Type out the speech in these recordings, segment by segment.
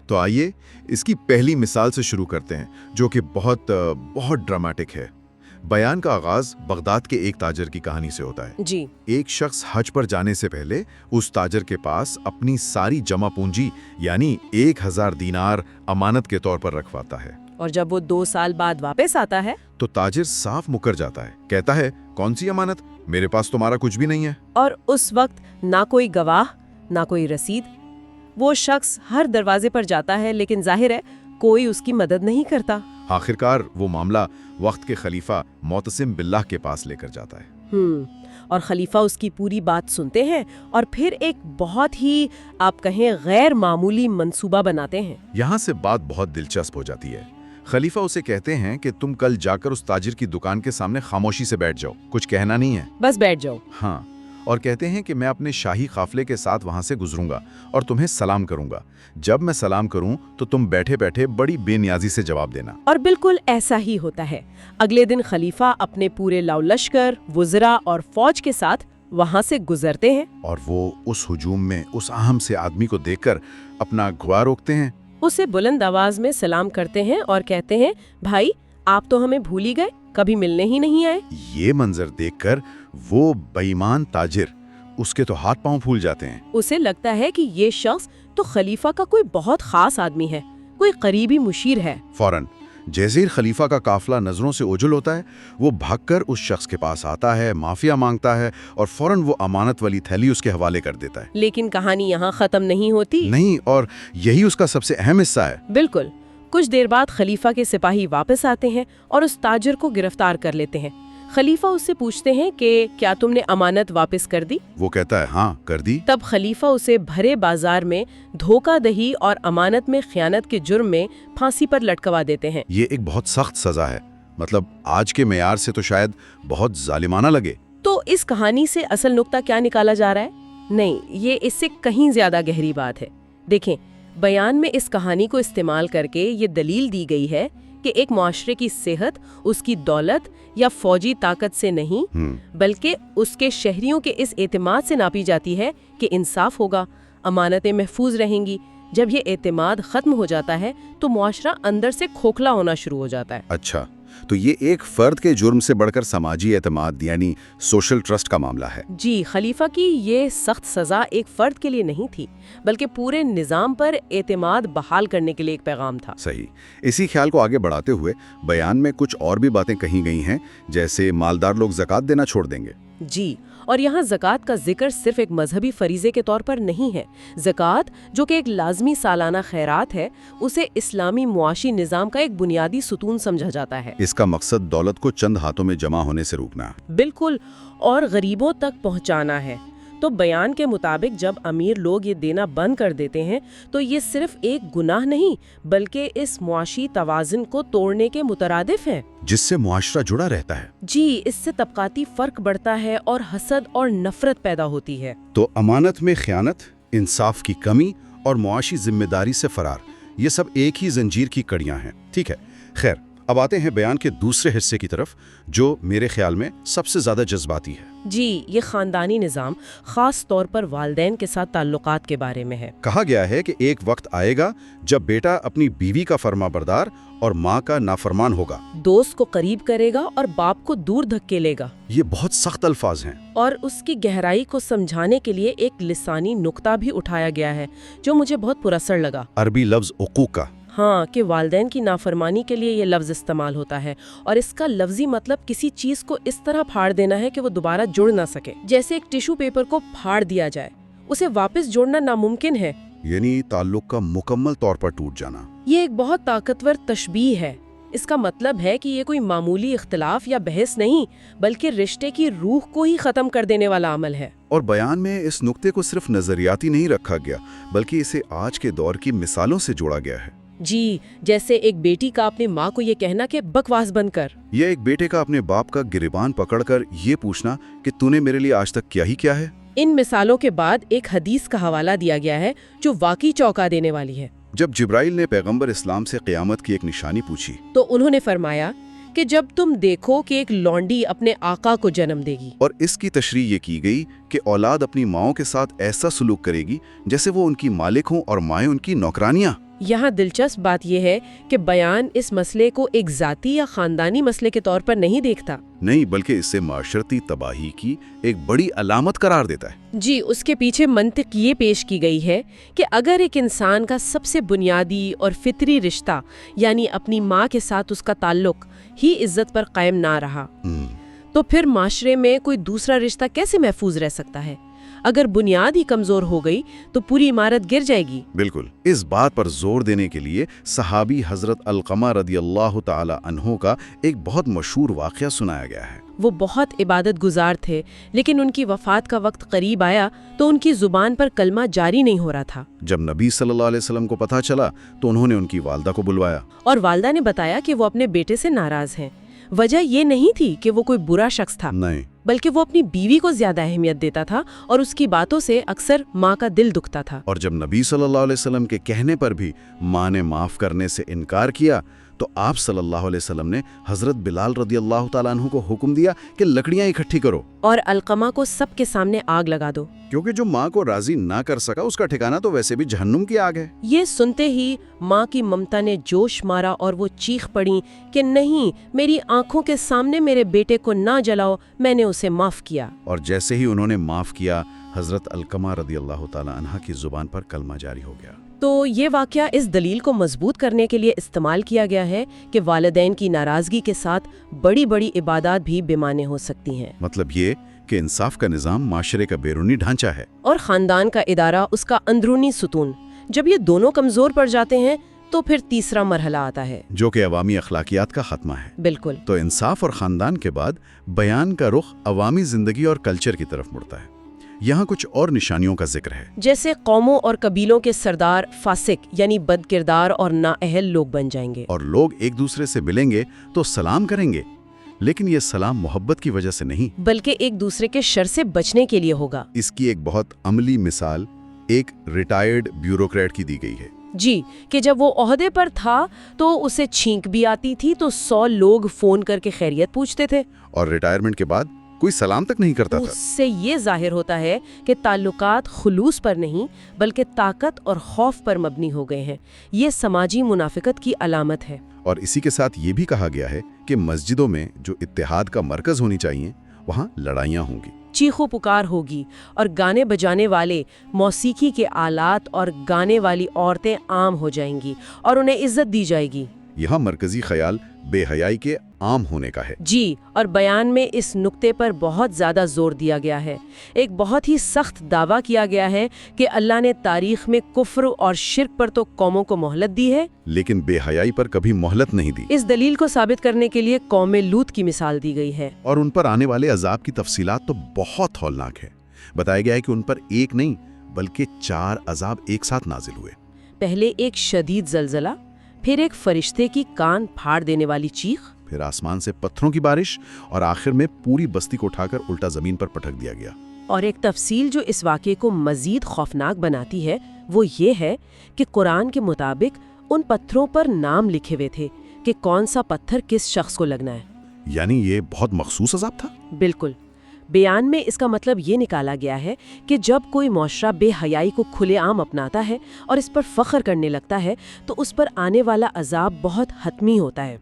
تو آئیے اس کی پہلی مثال سے شروع کرتے ہیں جو کہ بہت ڈراماٹک ہے۔ بیان کا آغاز بغداد کے ایک تاجر کی کہانی سے ہوتا ہے۔ جی۔ ایک شخص حج پر جانے سے پہلے اس تاجر کے پاس اپنی ساری جمع پونجی یعنی 1000 دینار امانت کے طور پر رکھواتا ہے۔ اور جب وہ 2 سال بعد واپس آتا ہے تو تاجر صاف مکر جاتا ہے، کہتا ہے کون سی امانت، میرے پاس تمہارا کچھ بھی نہیں ہے۔ اور اس وقت نہ کوئی گواہ نہ کوئی رسید۔ وہ شخص ہر دروازے پر جاتا ہے لیکن ظاہر ہے کوئی اس کی مدد نہیں کرتا۔ آخرکار وہ معاملہ وقت کے خلیفہ معتصم باللہ کے پاس لے کر جاتا ہے۔ اور خلیفہ اس کی پوری بات سنتے ہیں اور پھر ایک بہت ہی آپ کہیں غیر معمولی منصوبہ بناتے ہیں۔ یہاں سے بات بہت دلچسپ ہو جاتی ہے۔ خلیفہ اسے کہتے ہیں کہ تم کل جا کر اس تاجر کی دکان کے سامنے خاموشی سے بیٹھ جاؤ، کچھ کہنا نہیں ہے، بس بیٹھ جاؤ۔ ہاں، اور کہتے ہیں کہ میں اپنے شاہی قافلے کے ساتھ وہاں سے گزروں گا اور تمہیں سلام کروں گا۔ جب میں سلام کروں تو تم بیٹھے بیٹھے بڑی بے نیازی سے جواب دینا۔ اور بالکل ایسا ہی ہوتا ہے۔ اگلے دن خلیفہ اپنے پورے لاؤ لشکر، وزراء اور فوج کے ساتھ وہاں سے گزرتے ہیں۔ اور وہ اس ہجوم میں اس اہم سے آدمی کو دیکھ کر اپنا گھوڑا روکتے ہیں، اسے بلند آواز میں سلام کرتے ہیں اور کہتے ہیں بھائی آپ تو ہمیں بھول ہی گئے، کبھی ملنے ہی نہیں آئے۔ یہ منظر دیکھ کر وہ بے ایمان تاجر اس کے تو ہاتھ پاؤں پھول جاتے ہیں۔ اسے لگتا ہے کہ یہ شخص تو خلیفہ کا کوئی بہت خاص آدمی ہے، کوئی قریبی مشیر ہے۔ فوراً جیسے ہی خلیفہ کا قافلہ نظروں سے اوجھل ہوتا ہے، وہ بھاگ کر اس شخص کے پاس آتا ہے، معافیا مانگتا ہے اور فوراً وہ امانت والی تھیلی اس کے حوالے کر دیتا ہے۔ لیکن کہانی یہاں ختم نہیں ہوتی۔ نہیں، اور یہی اس کا سب سے اہم حصہ ہے۔ بالکل۔ کچھ دیر بعد خلیفہ کے سپاہی واپس آتے ہیں اور اس تاجر کو گرفتار کر لیتے ہیں۔ خلیفہ اس سے پوچھتے ہیں کہ کیا تم نے امانت واپس کر دی؟ وہ کہتا ہے ہاں کر دی۔ تب خلیفہ اسے بھرے بازار میں دھوکہ دہی اور امانت میں خیانت کے جرم میں پھانسی پر لٹکوا دیتے ہیں۔ یہ ایک بہت سخت سزا ہے، مطلب آج کے معیار سے تو شاید بہت ظالمانہ لگے۔ تو اس کہانی سے اصل نقطہ کیا نکالا جا رہا ہے؟ نہیں، یہ اس سے کہیں زیادہ گہری بات ہے۔ دیکھیں، بیان میں اس کہانی کو استعمال کر کے یہ دلیل دی گئی ہے کہ ایک معاشرے کی صحت اس کی دولت یا فوجی طاقت سے نہیں بلکہ اس کے شہریوں کے اس اعتماد سے ناپی جاتی ہے کہ انصاف ہوگا، امانتیں محفوظ رہیں گی۔ جب یہ اعتماد ختم ہو جاتا ہے تو معاشرہ اندر سے کھوکھلا ہونا شروع ہو جاتا ہے۔ اچھا، تو یہ ایک فرد کے جرم سے بڑھ کر سماجی اعتماد یعنی سوشل ٹرسٹ کا معاملہ ہے۔ جی، خلیفہ کی یہ سخت سزا ایک فرد کے لیے نہیں تھی بلکہ پورے نظام پر اعتماد بحال کرنے کے لیے ایک پیغام تھا۔ صحیح۔ اسی خیال کو آگے بڑھاتے ہوئے بیان میں کچھ اور بھی باتیں کہی گئی ہیں، جیسے مالدار لوگ زکوٰۃ دینا چھوڑ دیں گے۔ جی، اور یہاں زکوٰۃ کا ذکر صرف ایک مذہبی فریضے کے طور پر نہیں ہے۔ زکوٰۃ جو کہ ایک لازمی سالانہ خیرات ہے، اسے اسلامی معاشی نظام کا ایک بنیادی ستون سمجھا جاتا ہے۔ اس کا مقصد دولت کو چند ہاتھوں میں جمع ہونے سے روکنا۔ بالکل، اور غریبوں تک پہنچانا ہے۔ تو بیان کے مطابق جب امیر لوگ یہ دینا بند کر دیتے ہیں تو یہ صرف ایک گناہ نہیں بلکہ اس معاشی توازن کو توڑنے کے مترادف ہے، جس سے معاشرہ جڑا رہتا ہے۔ جی، اس سے طبقاتی فرق بڑھتا ہے اور حسد اور نفرت پیدا ہوتی ہے۔ تو امانت میں خیانت، انصاف کی کمی اور معاشی ذمہ داری سے فرار، یہ سب ایک ہی زنجیر کی کڑیاں ہیں۔ ٹھیک ہے، خیر، اب آتے ہیں بیان کے دوسرے حصے کی طرف جو میرے خیال میں سب سے زیادہ جذباتی ہے۔ جی، یہ خاندانی نظام خاص طور پر والدین کے ساتھ تعلقات کے بارے میں ہے۔ کہا گیا ہے کہ ایک وقت آئے گا جب بیٹا اپنی بیوی کا فرما بردار اور ماں کا نافرمان ہوگا، دوست کو قریب کرے گا اور باپ کو دور دھکیلے گا۔ یہ بہت سخت الفاظ ہیں۔ اور اس کی گہرائی کو سمجھانے کے لیے ایک لسانی نقطہ بھی اٹھایا گیا ہے جو مجھے بہت پراثر لگا۔ عربی لفظ عقوق کا۔ ہاں، کہ والدین کی نافرمانی کے لیے یہ لفظ استعمال ہوتا ہے اور اس کا لفظی مطلب کسی چیز کو اس طرح پھاڑ دینا ہے کہ وہ دوبارہ جڑ نہ سکے، جیسے ایک ٹیشو پیپر کو پھاڑ دیا جائے، اسے واپس جوڑنا ناممکن ہے۔ یعنی تعلق کا مکمل طور پر ٹوٹ جانا۔ یہ ایک بہت طاقتور تشبیہ ہے۔ اس کا مطلب ہے کہ یہ کوئی معمولی اختلاف یا بحث نہیں بلکہ رشتے کی روح کو ہی ختم کر دینے والا عمل ہے۔ اور بیان میں اس نقطے کو صرف نظریاتی نہیں رکھا گیا بلکہ اسے آج کے دور کی مثالوں سے جوڑا گیا ہے۔ جی، جیسے ایک بیٹی کا اپنی ماں کو یہ کہنا کہ بکواس بند کر، یا ایک بیٹے کا اپنے باپ کا گریبان پکڑ کر یہ پوچھنا کہ تو نے میرے لیے آج تک کیا ہی کیا ہے۔ ان مثالوں کے بعد ایک حدیث کا حوالہ دیا گیا ہے جو واقعی چونکا دینے والی ہے۔ جب جبرائیل نے پیغمبر اسلام سے قیامت کی ایک نشانی پوچھی تو انہوں نے فرمایا کہ جب تم دیکھو کہ ایک لونڈی اپنے آقا کو جنم دے گی، اور اس کی تشریح یہ کی گئی کہ اولاد اپنی ماؤں کے ساتھ ایسا سلوک کرے گی جیسے وہ ان کی مالک ہوں اور مائیں ان کی نوکرانیاں۔ یہاں دلچسپ بات یہ ہے کہ بیان اس مسئلے کو ایک ذاتی یا خاندانی مسئلے کے طور پر نہیں دیکھتا، نہیں بلکہ اسے معاشرتی تباہی کی ایک بڑی علامت قرار دیتا ہے۔ جی، اس کے پیچھے منطق یہ پیش کی گئی ہے کہ اگر ایک انسان کا سب سے بنیادی اور فطری رشتہ یعنی اپنی ماں کے ساتھ اس کا تعلق ہی عزت پر قائم نہ رہا تو پھر معاشرے میں کوئی دوسرا رشتہ کیسے محفوظ رہ سکتا ہے؟ اگر بنیاد ہی کمزور ہو گئی تو پوری عمارت گر جائے گی۔ بالکل، اس بات پر زور دینے کے لیے صحابی حضرت علقمہ رضی اللہ تعالی عنہ کا ایک بہت مشہور واقعہ سنایا گیا ہے۔ وہ بہت عبادت گزار تھے، لیکن ان کی وفات کا وقت قریب آیا تو ان کی زبان پر کلمہ جاری نہیں ہو رہا تھا۔ جب نبی صلی اللہ علیہ وسلم کو پتہ چلا تو انہوں نے ان کی والدہ کو بلوایا، اور والدہ نے بتایا کہ وہ اپنے بیٹے سے ناراض ہیں۔ وجہ یہ نہیں تھی کہ وہ کوئی برا شخص تھا، نہیں بلکہ وہ اپنی بیوی کو زیادہ اہمیت دیتا تھا اور اس کی باتوں سے اکثر ماں کا دل دکھتا تھا۔ اور جب نبی صلی اللہ علیہ وسلم کے کہنے پر بھی ماں نے معاف کرنے سے انکار کیا تو آپ صلی اللہ علیہ وسلم نے حضرت بلال رضی اللہ تعالیٰ عنہ کو حکم دیا کہ لکڑیاں اکٹھی کرو اور علقمہ کو سب کے سامنے آگ لگا دو، کیونکہ جو ماں کو راضی نہ کر سکا اس کا ٹھکانہ تو ویسے بھی جہنم کی آگ ہے۔ یہ سنتے ہی ماں کی ممتا نے جوش مارا اور وہ چیخ پڑی کہ نہیں، میری آنکھوں کے سامنے میرے بیٹے کو نہ جلاؤ، میں نے اسے معاف کیا۔ اور جیسے ہی انہوں نے معاف کیا، حضرت علقمہ رضی اللہ تعالیٰ عنہ کی زبان پر کلمہ جاری ہو گیا۔ تو یہ واقعہ اس دلیل کو مضبوط کرنے کے لیے استعمال کیا گیا ہے کہ والدین کی ناراضگی کے ساتھ بڑی بڑی عبادات بھی بے معنی ہو سکتی ہیں۔ مطلب یہ کہ انصاف کا نظام معاشرے کا بیرونی ڈھانچہ ہے اور خاندان کا ادارہ اس کا اندرونی ستون۔ جب یہ دونوں کمزور پڑ جاتے ہیں تو پھر تیسرا مرحلہ آتا ہے، جو کہ عوامی اخلاقیات کا خاتمہ ہے۔ بالکل۔ تو انصاف اور خاندان کے بعد بیان کا رخ عوامی زندگی اور کلچر کی طرف مڑتا ہے۔ یہاں کچھ اور نشانیوں کا ذکر ہے، جیسے قوموں اور قبیلوں کے سردار فاسق یعنی بد کردار اور نااہل لوگ بن جائیں گے، اور لوگ ایک دوسرے سے ملیں گے تو سلام کریں گے، لیکن یہ سلام محبت کی وجہ سے نہیں بلکہ ایک دوسرے کے شر سے بچنے کے لیے ہوگا۔ اس کی ایک بہت عملی مثال ایک ریٹائرڈ بیوروکریٹ کی دی گئی ہے۔ جی، کہ جب وہ عہدے پر تھا تو اسے چھینک بھی آتی تھی تو 100 لوگ فون کر کے خیریت پوچھتے تھے، اور ریٹائرمنٹ کے بعد کوئی سلام تک نہیں کرتا تھا۔ اس سے یہ ظاہر ہوتا ہے کہ تعلقات خلوص پر نہیں بلکہ طاقت اور خوف پر مبنی ہو گئے ہیں۔ یہ سماجی منافقت کی علامت ہے۔ اور اسی کے ساتھ یہ بھی کہا گیا ہے کہ مسجدوں میں جو اتحاد کا مرکز ہونی چاہیے وہاں لڑائیاں ہوں گی، چیخو پکار ہوگی، اور گانے بجانے والے، موسیقی کے آلات اور گانے والی عورتیں عام ہو جائیں گی اور انہیں عزت دی جائے گی۔ یہاں مرکزی خیال بے حیائی کے عام ہونے کا ہے۔ جی، اور بیان میں اس نقطے پر بہت زیادہ زور دیا گیا ہے۔ ایک بہت ہی سخت دعویٰ کیا گیا ہے کہ اللہ نے تاریخ میں کفر اور شرک پر تو قوموں کو مہلت دی ہے، لیکن بے حیائی پر کبھی مہلت نہیں دی۔ اس دلیل کو ثابت کرنے کے لیے قوم لوط کی مثال دی گئی ہے۔ اور ان پر آنے والے عذاب کی تفصیلات تو بہت ہولناک ہے۔ بتایا گیا ہے کہ ان پر ایک نہیں بلکہ 4 عذاب ایک ساتھ نازل ہوئے۔ پہلے ایک شدید زلزلہ، پھر ایک فرشتے کی کان پھاڑ دینے والی چیخ، پھر آسمان سے پتھروں کی بارش، اور آخر میں پوری بستی کو اٹھا کر الٹا زمین پر پٹک دیا گیا۔ اور ایک تفصیل جو اس واقعے کو مزید خوفناک بناتی ہے وہ یہ ہے کہ قرآن کے مطابق ان پتھروں پر نام لکھے ہوئے تھے کہ کون سا پتھر کس شخص کو لگنا ہے۔ یعنی یہ بہت مخصوص عذاب تھا۔ بالکل۔ بیان میں اس کا مطلب یہ نکالا گیا ہے کہ جب کوئی معاشرہ بے حیائی کو کھلے عام اپناتا ہے اور اس پر فخر کرنے لگتا ہے تو اس پر آنے والا عذاب بہت حتمی ہوتا ہے۔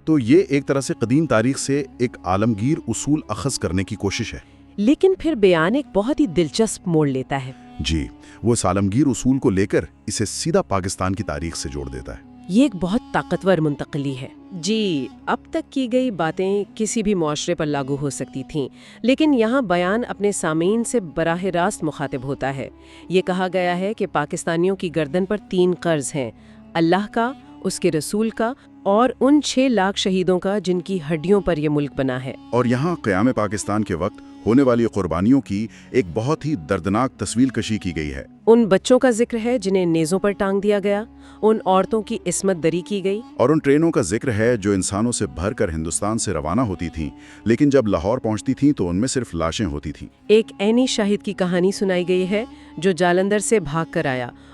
تو یہ ایک طرح سے قدیم تاریخ سے ایک عالمگیر اصول اخذ کرنے کی کوشش ہے۔ لیکن پھر بیان ایک بہت ہی دلچسپ موڑ لیتا ہے۔ جی، وہ اس عالمگیر اصول کو لے کر اسے سیدھا پاکستان کی تاریخ سے جوڑ دیتا ہے۔ یہ ایک بہت طاقتور منتقلی ہے۔ جی، اب تک کی گئی باتیں کسی بھی معاشرے پر لاگو ہو سکتی تھیں، لیکن یہاں بیان اپنے سامعین سے براہ راست مخاطب ہوتا ہے۔ یہ کہا گیا ہے کہ پاکستانیوں کی گردن پر 3 قرض ہیں: اللہ کا، اس کے رسول کا اور ان 6 لاکھ شہیدوں کا جن کی ہڈیوں پر یہ ملک بنا ہے۔ اور یہاں قیام پاکستان کے وقت ہونے والی قربانیوں کی ایک بہت ہی دردناک تصویر کشی کی گئی ہے۔ ان بچوں کا ذکر ہے جنہیں نیزوں پر ٹانگ دیا گیا، ان عورتوں کی عصمت دری کی گئی، اور ان ٹرینوں کا ذکر ہے جو انسانوں سے بھر کر ہندوستان سے روانہ ہوتی تھیں، لیکن جب لاہور پہنچتی تھیں تو ان میں صرف لاشیں ہوتی تھیں۔ ایک عینی شاہد کی کہانی سنائی گئی ہے جو جالندھر سے بھاگ کر آیا